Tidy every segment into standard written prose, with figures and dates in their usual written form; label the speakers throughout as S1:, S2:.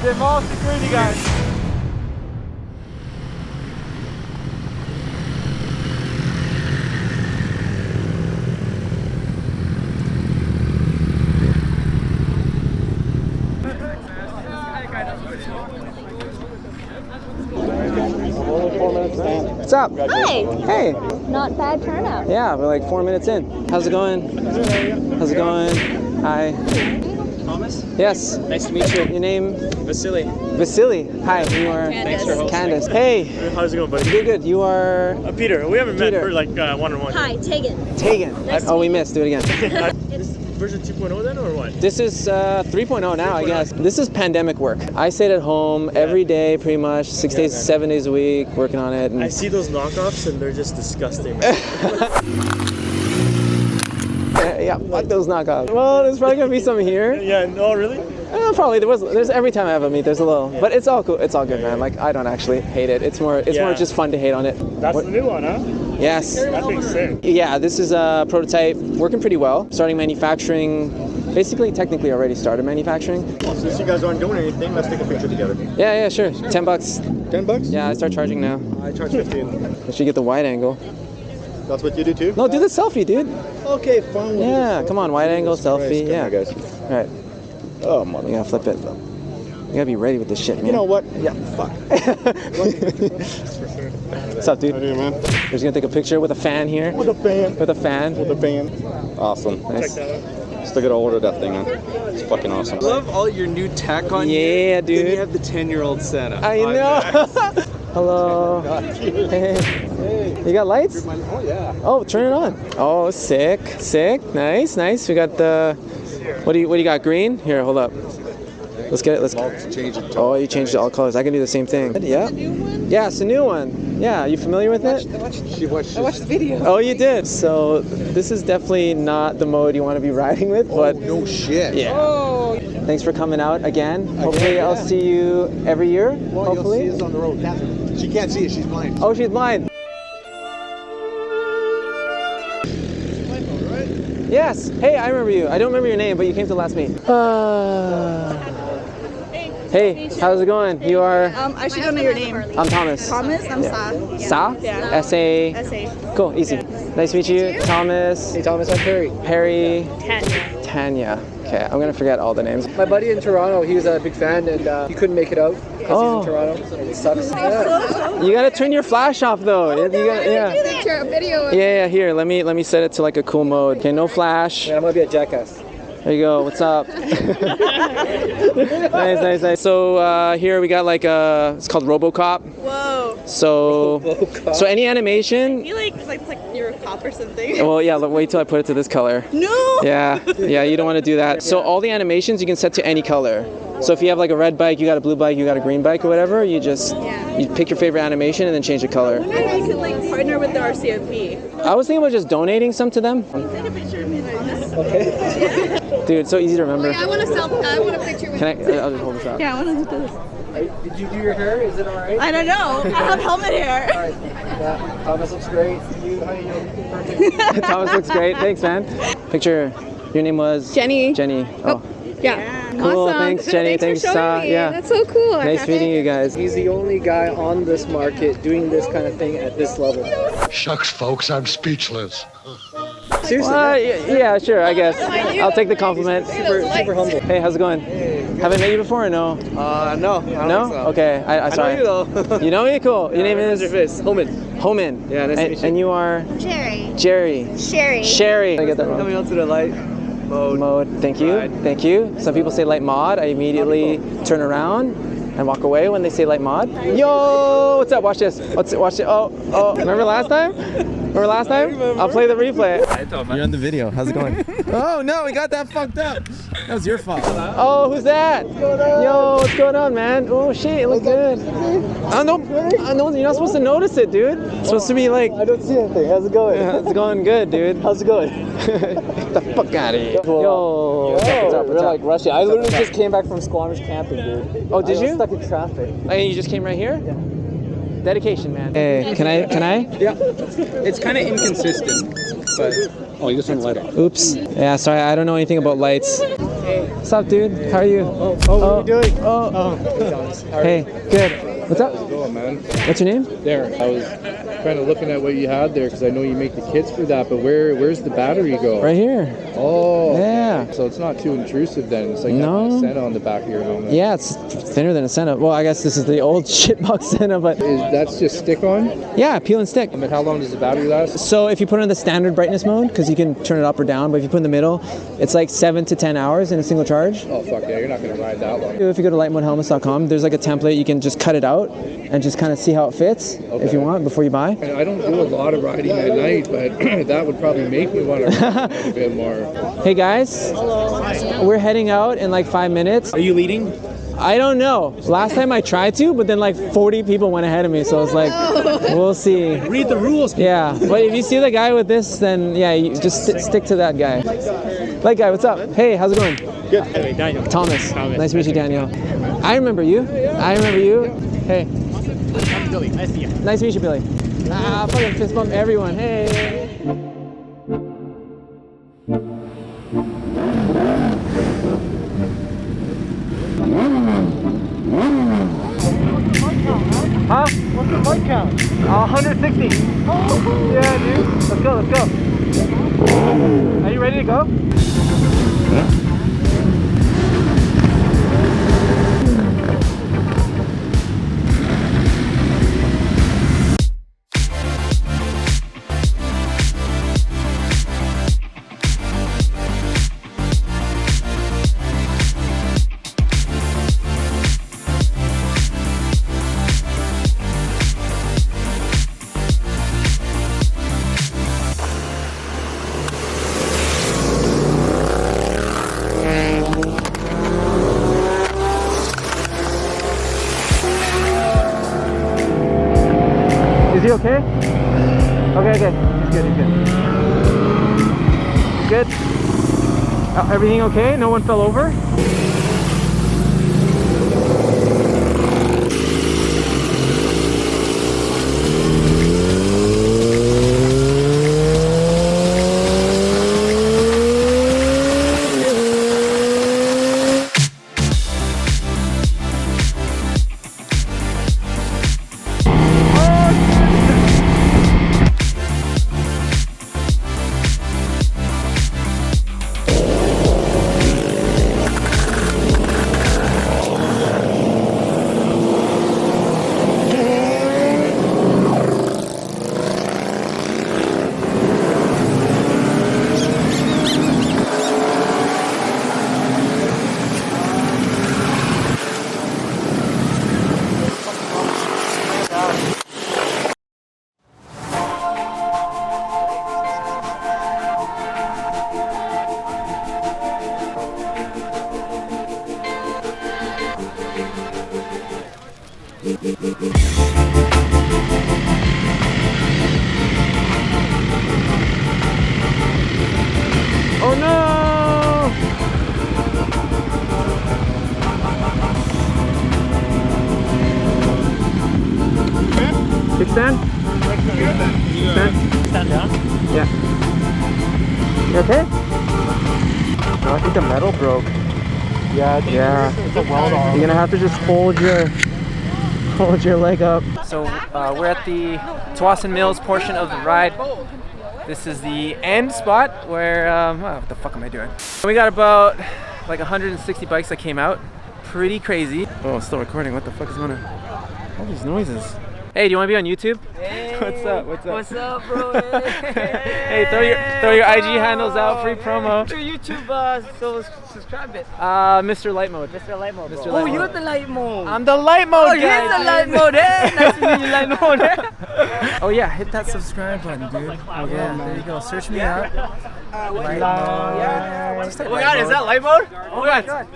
S1: The mall security guys.
S2: What's up?
S3: Hi.
S2: Hey.
S3: Not bad turnout.
S2: Yeah, we're like 4 minutes in. How's it going? How's it going? Hi.
S4: Thomas?
S2: Yes.
S4: Nice to meet you.
S2: Your name?
S4: Vasily.
S2: Vasily. Hi. You are?
S4: Thanks for hosting.
S2: Candace. Hey.
S4: How's it going, buddy?
S2: Good, good. You are?
S4: Peter. We haven't met
S2: Peter.
S4: for like one-on-one.
S3: Hi, Tegan.
S2: Tegan.
S3: Nice to
S2: Oh, we
S3: meet you.
S2: missed. Do it again.
S4: This is version 2.0 then, or what?
S2: This is 3.0 now, I guess. This is pandemic work. I stayed at home every day, pretty much, 6 days, 7 days a week, working on it. And
S4: I see those knockoffs and they're just disgusting.
S2: yeah, fuck those knockoffs. Well, there's probably gonna be some here.
S4: Yeah. No, really?
S2: Probably there's every time I have a meet, there's a little, but it's all cool. It's all good, man. Like I don't actually hate it. It's more just fun to hate on it.
S4: That's the new one, huh?
S2: Yes.
S4: That thing's sick.
S2: Yeah, this is a prototype, working pretty well. Starting manufacturing, basically technically already started manufacturing.
S5: Since you guys aren't doing anything, let's take a picture together.
S2: Yeah, sure. $10.
S5: $10?
S2: Yeah, I start charging now.
S5: I charge 15.
S2: I should get the wide angle.
S5: That's what you do too?
S2: No, do the selfie, dude.
S5: Okay, fine.
S2: Yeah, come on, wide angle selfie.
S5: Come
S2: Yeah.
S5: here, guys.
S2: All right.
S5: Oh, mother.
S2: You gotta flip it. You gotta be ready with this shit, man.
S5: You know what? Yeah, fuck.
S2: What's up, dude?
S5: How are you, man?
S2: We're just gonna take a picture with a fan here.
S5: With a fan.
S2: With a fan.
S5: With a fan. Awesome.
S2: Nice.
S5: Still gotta order that thing, man. It's fucking awesome.
S6: I love all your new tech on here.
S2: Yeah, dude.
S6: Then you have the 10-year-old setup.
S2: I know. Hello. Hey. You got lights?
S5: Oh, yeah.
S2: Oh, turn it on. Oh, sick. Sick. Nice, nice. We got the. What do you got? Green? Here, hold up. Let's get it. Let's
S5: change it.
S2: Oh, you changed all colors. I can do the same thing. Yeah. Yeah, it's a new one. Yeah, you familiar with it?
S5: I watched the video.
S2: Oh, you did. So this is definitely not the mode you want to be riding with, but
S5: no shit.
S2: yeah. Oh. Thanks for coming out again. Hopefully, I'll see you every year.
S5: Well,
S2: hopefully.
S5: you'll see us on the road. Catherine. She can't see it. She's blind.
S2: Oh, she's blind. Yes. Hey, I remember you. I don't remember your name, but you came to the last meet. Hey, how's it going? You are?
S7: I should don't know your name.
S2: I'm Thomas.
S7: Thomas? I'm Sa.
S2: Sa?
S7: Yeah.
S2: S-A?
S7: S.A.
S2: Cool, easy. Nice to meet you. Thomas.
S1: Hey Thomas, I'm Perry.
S2: Perry.
S7: Tanya.
S2: Tanya. Okay, I'm gonna forget all the names.
S1: My buddy in Toronto, he was a big fan and he couldn't make it out because he's in Toronto. It sucks. Yeah.
S2: You gotta turn your flash off though. You gotta, yeah.
S7: Picture, a video.
S2: Yeah, here, let me set it to like a cool mode. Okay, no flash.
S1: Yeah, I'm gonna be a jackass.
S2: There you go. What's up? Nice. So here we got like it's called RoboCop.
S7: Whoa.
S2: So any animation.
S7: I feel like it's like you're a cop or something.
S2: Well, yeah. Wait till I put it to this color.
S7: No.
S2: Yeah. You don't want to do that. So all the animations you can set to any color. So if you have like a red bike, you got a blue bike, you got a green bike or whatever, you just you pick your favorite animation and then change the color.
S7: Maybe I could like partner with the RCMP.
S2: I was thinking about just donating some to them.
S7: Take a picture of me like this.
S2: Okay. Dude, it's so easy to remember.
S7: I want a picture with
S2: Can I'll just hold this up.
S7: Yeah, I want to do this.
S1: Did you do your hair? Is it alright?
S7: I don't know. I have helmet hair.
S1: Alright. Yeah, Thomas looks great. You, how you doing? Perfect.
S2: Thomas looks great. Thanks, man. Picture. Your name was
S7: Jenny.
S2: Jenny. Oh.
S7: Yeah.
S2: Cool.
S7: Awesome.
S2: Thanks, Jenny. Thanks,
S7: for showing me.
S2: yeah.
S7: That's so cool.
S2: Nice meeting you guys.
S1: He's the only guy on this market doing this kind of thing at this level.
S8: Shucks, folks, I'm speechless.
S1: Seriously.
S2: Yeah, sure. I guess I'll take the compliment.
S1: Super humble.
S2: Hey, how's it going? Haven't met you before or no?
S1: No. I don't
S2: No?
S1: think so.
S2: Okay. I sorry.
S1: I know you though.
S2: You know me? Cool. Your name is
S1: Homan.
S2: Homan.
S1: Yeah, nice to meet you.
S2: And you are
S7: Jerry.
S2: Jerry.
S7: Sherry.
S2: Sherry. I get that wrong.
S1: Coming out to the light mode.
S2: Thank you.
S1: Ride.
S2: Thank you. Some people say light mod. I immediately turn around and walk away when they say light mod. Yo, what's up? Watch this. Watch it. Oh. Remember last time? I'll play the replay.
S6: You're on the video. How's it going? Oh no, we got that fucked up. That was your fault.
S2: Oh, who's that? Yo, what's going on, man? Oh shit, it look good. I know. You're not supposed to notice it, dude. It's supposed to be like.
S1: I don't see anything. How's it going?
S2: Yeah, it's going good, dude.
S1: How's it going?
S2: Get the fuck out of here. Yo, what's up?
S1: We're like rushing. I literally just came back from Squamish camping, dude.
S2: Oh, did
S1: I
S2: you?
S1: was stuck in traffic.
S2: And you just came right here?
S1: Yeah.
S2: Dedication, man. Hey, can I?
S6: Yeah. It's kind of inconsistent, but
S5: Oh, you just turned the light off.
S2: Oops. Yeah, sorry, I don't know anything about lights.
S1: Hey,
S2: What's up, dude? How are you?
S1: What are you doing?
S2: Hey, good. What's up?
S3: Man.
S2: What's your name?
S3: There, I was kind of looking at what you had there because I know you make the kits for that, but where's the battery go?
S2: Right here.
S3: Oh.
S2: Yeah.
S3: So it's not too intrusive then. It's like
S2: No.
S3: having a Senna on the back of your helmet.
S2: Yeah, it's thinner than a Senna. Well, I guess this is the old shitbox Senna, but
S3: That's just stick on?
S2: yeah, peel and stick.
S3: I mean, how long does the battery last?
S2: So if you put it in the standard brightness mode, because you can turn it up or down, but if you put it in the middle, it's like 7 to 10 hours in a single charge.
S3: Oh, fuck yeah, you're not going to ride that long.
S2: If you go to lightmodehelmets.com, there's like a template, you can just cut it out and just kind of see how it fits if you want before you buy.
S3: And I don't do a lot of riding at night, but that would probably make me want to ride a bit more.
S2: Hey guys, we're heading out in like 5 minutes.
S4: Are you leading?
S2: I don't know. Last time I tried to, but then like 40 people went ahead of me, so I was like, we'll see.
S4: Read the rules.
S2: Yeah, but if you see the guy with this, then yeah, you just stick to that guy. Light guy, what's up? Hey, how's it going?
S4: Good. Hey, Daniel.
S2: Thomas. Nice to meet you, Daniel. I remember you. Hey.
S4: Billy. Nice to meet you.
S2: Nice to meet you, Billy. Fucking fist bump everyone. Hey. Huh?
S1: What's the bike count?
S2: 160. Yeah, dude. Let's go. Are you ready to go? Is he okay? Okay. He's good. Good? Everything okay? No one fell over? Oh no! Kickstand?
S4: Stand down.
S2: Yeah. You okay? No, I think the metal broke. Yeah.
S4: It's a weld arm.
S2: You're gonna have to just hold your leg up. So we're at the Tsawwassen Mills portion of the ride. This is the end spot where, what the fuck am I doing? We got about like 160 bikes that came out. Pretty crazy. Oh, it's still recording. What the fuck is going on? All these noises. Hey, do you want to be on YouTube?
S9: Hey,
S2: What's up?
S9: What's up, bro?
S2: Hey, throw your IG handles out, free promo.
S9: Your YouTube, so subscribe it.
S2: Mr. LightMode.
S9: Mr. LightMode, bro.
S2: Mr.
S9: Oh,
S2: LightMode.
S9: you're the LightMode.
S2: I'm the LightMode
S9: Oh,
S2: guy.
S9: he's the LightMode. Hey, nice to meet you, LightMode.
S2: Oh yeah, hit that subscribe button, dude. Oh yeah, there you go. Search me out. LightMode.
S9: Yeah.
S2: Just type
S9: Oh my God, is that LightMode? Oh my God.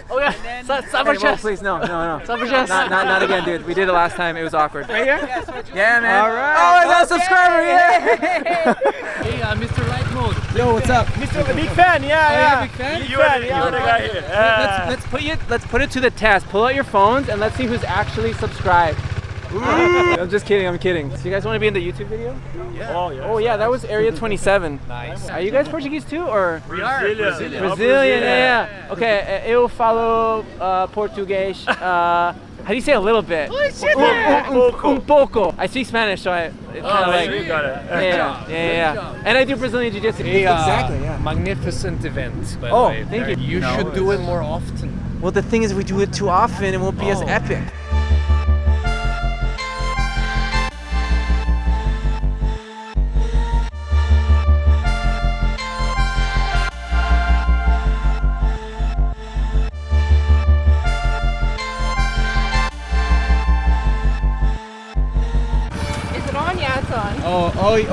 S9: Oh yeah. Stop our
S2: Hey, whoa,
S9: chest.
S2: please, no.
S9: Stop our chest.
S2: Not again, dude. We did it last time. It was awkward.
S9: Right here?
S2: Yeah, man.
S9: All right.
S2: Oh, I got a subscriber. Yeah.
S9: Hey, Mr. LightMode.
S2: Yo, what's up?
S4: Mr. Big fan, yeah.
S9: Big fan?
S4: You are the guy here.
S2: Let's put it to the test. Pull out your phones and let's see who's actually subscribed. I'm just kidding, I'm kidding. So you guys want to be in the YouTube video?
S4: Yeah. Oh, yeah.
S2: Oh yeah, that was Area 27. Nice. Are you guys Portuguese too, or?
S4: We are.
S2: Brazilian, yeah. Okay, eu falo português. How do you say a little bit? Pouco. I speak Spanish, so it's kind of like.
S4: You got it.
S2: Yeah. And I do Brazilian Jiu-Jitsu. Exactly, yeah.
S10: Magnificent event, by the
S2: Oh,
S10: way.
S2: thank you.
S10: You should do it more often.
S2: Well, the thing is, if we do it too often, it won't be as epic.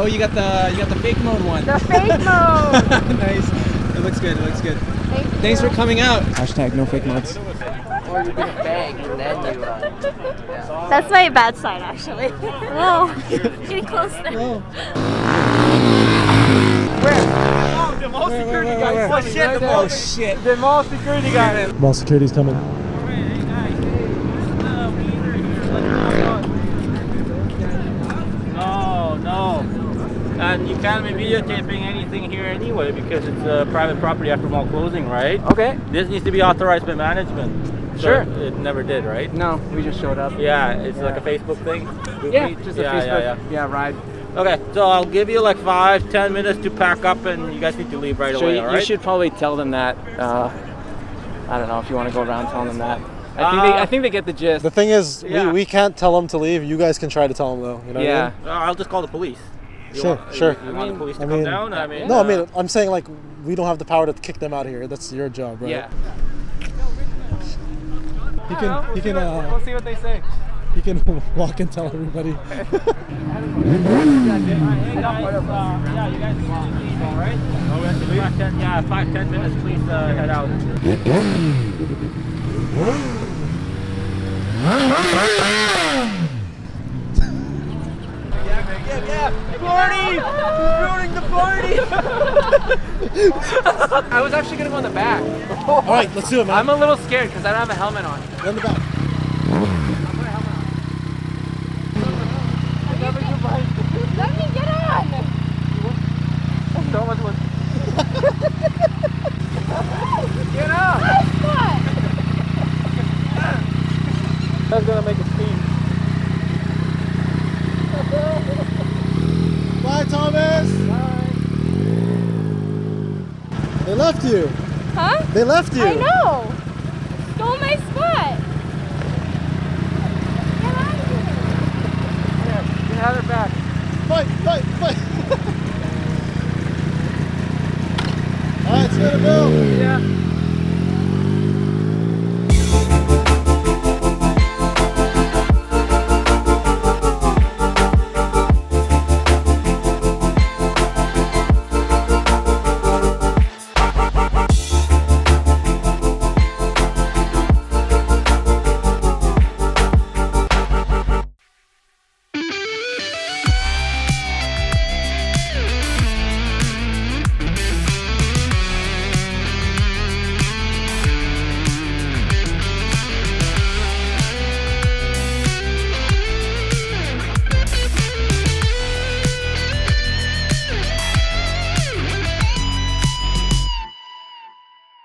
S2: Oh, you got the fake mode one.
S7: The fake mode.
S2: Nice. It looks good. It looks good. Thanks for coming out. Hashtag no fake modes. Or you're gonna bang and then you.
S7: That's my bad side, actually. Whoa. Getting close there.
S2: Whoa.
S4: Oh, the mall security guy.
S2: Oh shit. The mall security guy.
S3: Mall security's coming.
S4: No. And you can't be videotaping anything here anyway because it's private property after mall closing, right?
S2: Okay.
S4: This needs to be authorized by management. So
S2: Sure.
S4: It never did, right?
S2: No, we just showed up.
S4: Yeah, it's like a Facebook thing. Group
S2: Yeah,
S4: meet?
S2: just a Facebook. Yeah, ride.
S4: Okay, so I'll give you like 5-10 minutes to pack up and you guys need to leave right
S2: So
S4: away,
S2: you,
S4: all right?
S2: you should probably tell them that. I don't know if you want to go around telling them that. I think they get the gist.
S3: The thing is,
S4: Yeah.
S3: we can't tell them to leave. You guys can try to tell them though. You know what I mean?
S4: I'll just call the police.
S3: Sure.
S4: You want the police to come down?
S3: No, I mean, I'm saying like we don't have the power to kick them out of here. That's your job, right?
S2: Yeah.
S3: You can.
S2: We'll see what they say.
S3: You can walk and tell everybody.
S4: Yeah, you guys leave, all right? Oh, we have to leave? 5-10 minutes, please head out.
S2: Party! Ruining the party! I was actually gonna go in the back.
S3: All right, let's do it, man.
S2: I'm a little scared because I don't have a helmet on.
S3: Go in the back.
S7: Let me get on.
S2: Get up!
S3: That's gonna make a scene. Bye, Thomas. Bye. They left you.
S7: Huh?
S3: They left you.
S7: I know. Stole my spot. Get out of here.
S2: You can have her back.
S3: Fight. All right, it's gonna go.